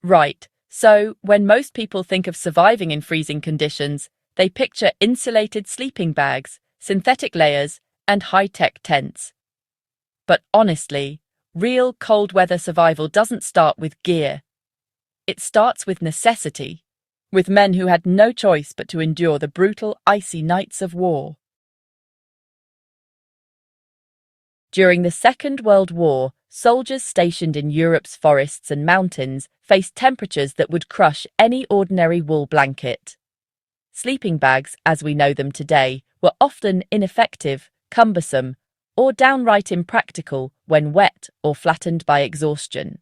Right, so when most people think of surviving in freezing conditions, they picture insulated sleeping bags, synthetic layers, and high-tech tents. But honestly, real cold weather survival doesn't start with gear. It starts with necessity, with men who had no choice but to endure the brutal, icy nights of war. During the Second World War, soldiers stationed in Europe's forests and mountains faced temperatures that would crush any ordinary wool blanket. Sleeping bags, as we know them today, were often ineffective, cumbersome, or downright impractical when wet or flattened by exhaustion.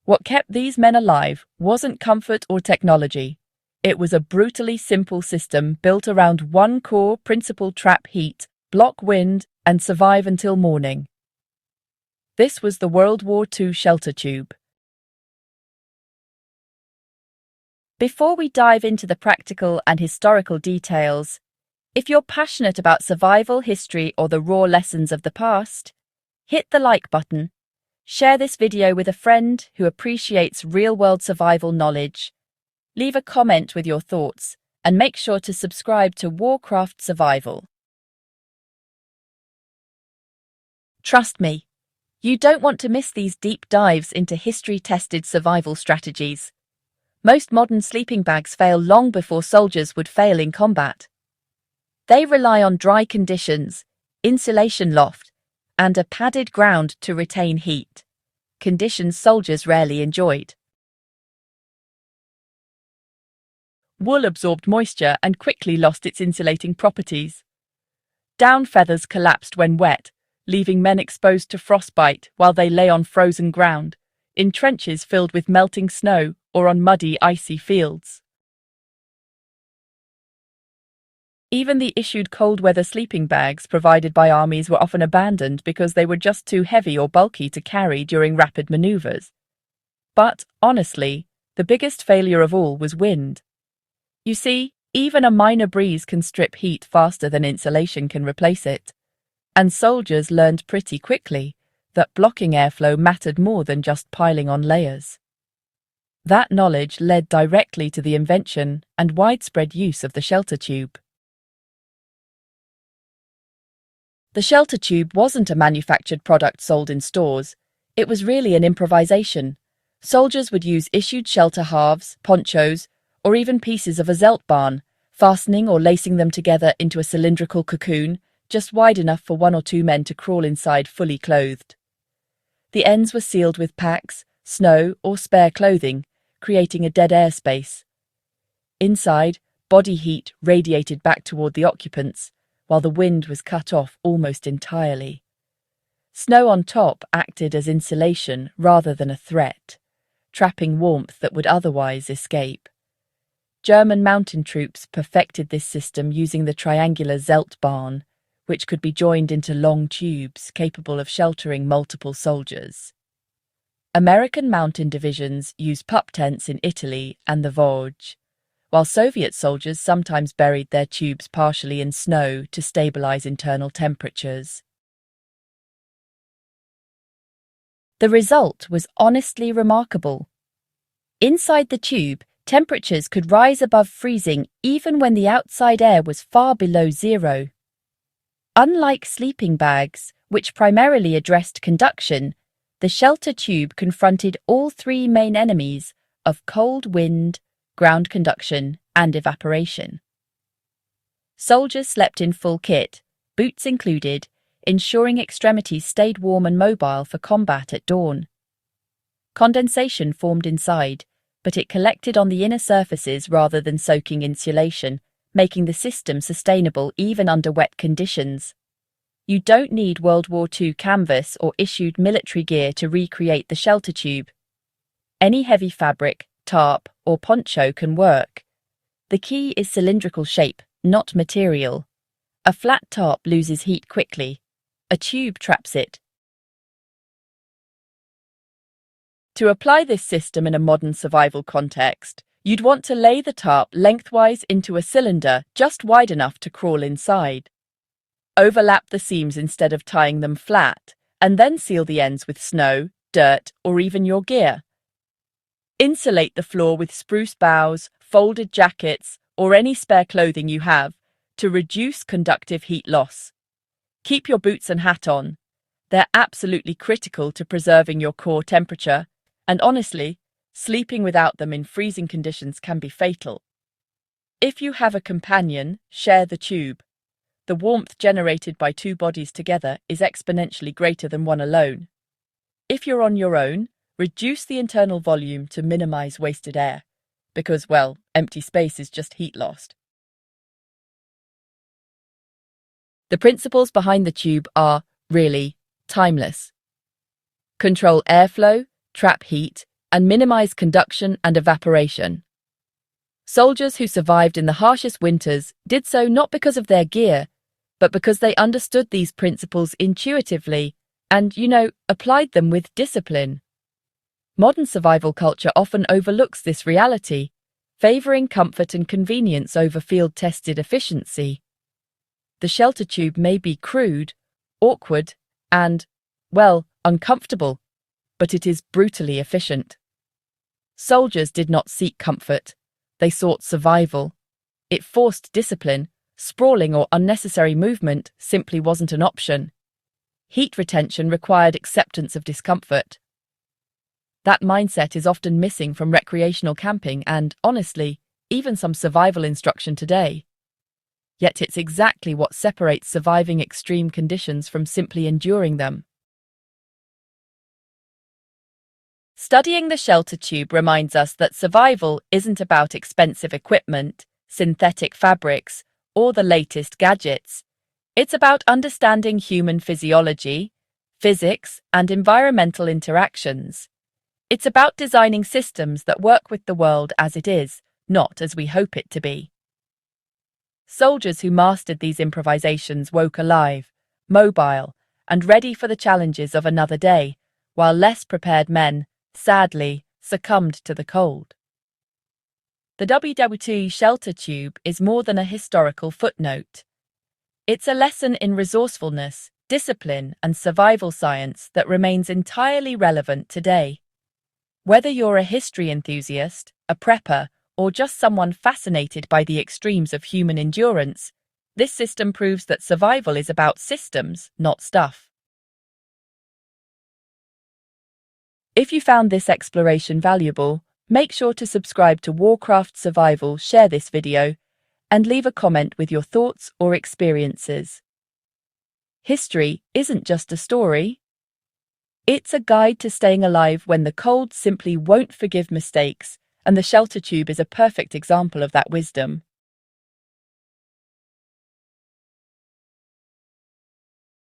What kept these men alive wasn't comfort or technology. It was a brutally simple system built around one core principle: trap heat, block wind, and survive until morning. This was the World War II shelter tube. Before we dive into the practical and historical details, if you're passionate about survival history or the raw lessons of the past, hit the like button. Share this video with a friend who appreciates real-world survival knowledge. Leave a comment with your thoughts, and make sure to subscribe to Warcraft Survival. Trust me, you don't want to miss these deep dives into history-tested survival strategies. Most modern sleeping bags fail long before soldiers would fail in combat. They rely on dry conditions, insulation loft, and a padded ground to retain heat, conditions soldiers rarely enjoyed. Wool absorbed moisture and quickly lost its insulating properties. Down feathers collapsed when wet, leaving men exposed to frostbite while they lay on frozen ground, in trenches filled with melting snow or on muddy, icy fields. Even the issued cold-weather sleeping bags provided by armies were often abandoned because they were just too heavy or bulky to carry during rapid maneuvers. But, honestly, the biggest failure of all was wind. You see, even a minor breeze can strip heat faster than insulation can replace it. And soldiers learned pretty quickly that blocking airflow mattered more than just piling on layers. That knowledge led directly to the invention and widespread use of the shelter tube. The shelter tube wasn't a manufactured product sold in stores. It was really an improvisation. Soldiers would use issued shelter halves, ponchos, or even pieces of a zeltbahn, fastening or lacing them together into a cylindrical cocoon, just wide enough for 1 or 2 men to crawl inside fully clothed. The ends were sealed with packs, snow, or spare clothing, creating a dead air space. Inside, body heat radiated back toward the occupants, while the wind was cut off almost entirely. Snow on top acted as insulation rather than a threat, trapping warmth that would otherwise escape. German mountain troops perfected this system using the triangular zeltbahn, which could be joined into long tubes capable of sheltering multiple soldiers. American mountain divisions used pup tents in Italy and the Vosges, while Soviet soldiers sometimes buried their tubes partially in snow to stabilize internal temperatures. The result was honestly remarkable. Inside the tube, temperatures could rise above freezing even when the outside air was far below zero. Unlike sleeping bags, which primarily addressed conduction, the shelter tube confronted all 3 main enemies of cold wind, ground conduction, and evaporation. Soldiers slept in full kit, boots included, ensuring extremities stayed warm and mobile for combat at dawn. Condensation formed inside, but it collected on the inner surfaces rather than soaking insulation, making the system sustainable even under wet conditions. You don't need World War II canvas or issued military gear to recreate the shelter tube. Any heavy fabric, tarp, or poncho can work. The key is cylindrical shape, not material. A flat tarp loses heat quickly. A tube traps it. To apply this system in a modern survival context, you'd want to lay the tarp lengthwise into a cylinder just wide enough to crawl inside. Overlap the seams instead of tying them flat, and then seal the ends with snow, dirt, or even your gear. Insulate the floor with spruce boughs, folded jackets, or any spare clothing you have to reduce conductive heat loss. Keep your boots and hat on. They're absolutely critical to preserving your core temperature, and honestly, sleeping without them in freezing conditions can be fatal. If you have a companion, share the tube. The warmth generated by two bodies together is exponentially greater than one alone. If you're on your own, reduce the internal volume to minimize wasted air, because, well, empty space is just heat lost. The principles behind the tube are, really, timeless. Control airflow, trap heat, and minimize conduction and evaporation. Soldiers who survived in the harshest winters did so not because of their gear, but because they understood these principles intuitively and, applied them with discipline. Modern survival culture often overlooks this reality, favoring comfort and convenience over field-tested efficiency. The shelter tube may be crude, awkward, and, well, uncomfortable, but it is brutally efficient. Soldiers did not seek comfort, they sought survival. It forced discipline. Sprawling or unnecessary movement simply wasn't an option. Heat retention required acceptance of discomfort. That mindset is often missing from recreational camping and, honestly, even some survival instruction today. Yet it's exactly what separates surviving extreme conditions from simply enduring them. Studying the shelter tube reminds us that survival isn't about expensive equipment, synthetic fabrics, or the latest gadgets. It's about understanding human physiology, physics, and environmental interactions. It's about designing systems that work with the world as it is, not as we hope it to be. Soldiers who mastered these improvisations woke alive, mobile, and ready for the challenges of another day, while less prepared men, sadly, succumbed to the cold. The WWII shelter tube is more than a historical footnote. It's a lesson in resourcefulness, discipline, and survival science that remains entirely relevant today. Whether you're a history enthusiast, a prepper, or just someone fascinated by the extremes of human endurance, this system proves that survival is about systems, not stuff. If you found this exploration valuable, make sure to subscribe to Warcraft Survival, share this video, and leave a comment with your thoughts or experiences. History isn't just a story. It's a guide to staying alive when the cold simply won't forgive mistakes, and the shelter tube is a perfect example of that wisdom.